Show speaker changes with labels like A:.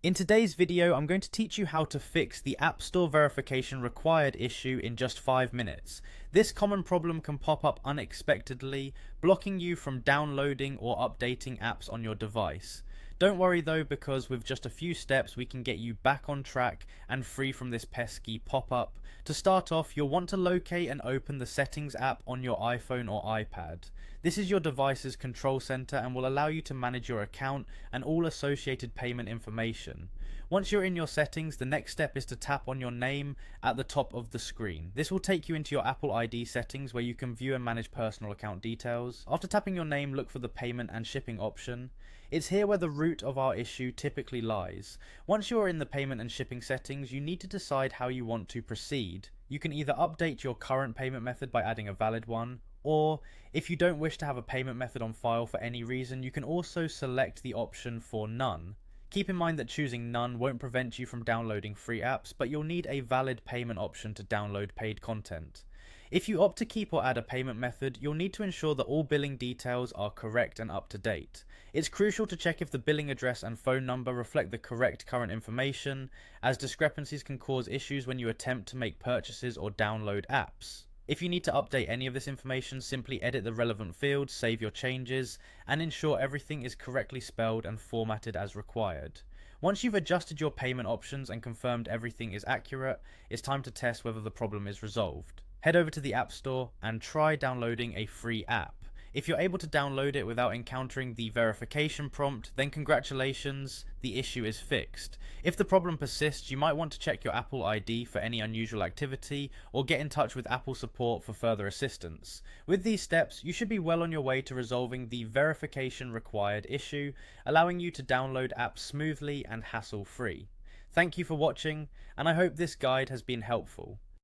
A: In today's video, I'm going to teach you how to fix the App Store verification required issue in just 5 minutes. This common problem can pop up unexpectedly, blocking you from downloading or updating apps on your device. Don't worry though, because with just a few steps we can get you back on track and free from this pesky pop-up. To start off, you'll want to locate and open the Settings app on your iPhone or iPad. This is your device's control center and will allow you to manage your account and all associated payment information. Once you're in your settings, the next step is to tap on your name at the top of the screen. This will take you into your Apple ID settings where you can view and manage personal account details. After tapping your name, look for the payment and shipping option. It's here where the root of our issue typically lies. Once you are in the payment and shipping settings, you need to decide how you want to proceed. You can either update your current payment method by adding a valid one, or if you don't wish to have a payment method on file for any reason, you can also select the option for none. Keep in mind that choosing none won't prevent you from downloading free apps, but you'll need a valid payment option to download paid content. If you opt to keep or add a payment method, you'll need to ensure that all billing details are correct and up to date. It's crucial to check if the billing address and phone number reflect the correct current information, as discrepancies can cause issues when you attempt to make purchases or download apps. If you need to update any of this information, simply edit the relevant fields, save your changes, and ensure everything is correctly spelled and formatted as required. Once you've adjusted your payment options and confirmed everything is accurate, it's time to test whether the problem is resolved. Head over to the App Store and try downloading a free app. If you're able to download it without encountering the verification prompt, then congratulations, the issue is fixed. If the problem persists, you might want to check your Apple ID for any unusual activity or get in touch with Apple support for further assistance. With these steps, you should be well on your way to resolving the verification required issue, allowing you to download apps smoothly and hassle-free. Thank you for watching, and I hope this guide has been helpful.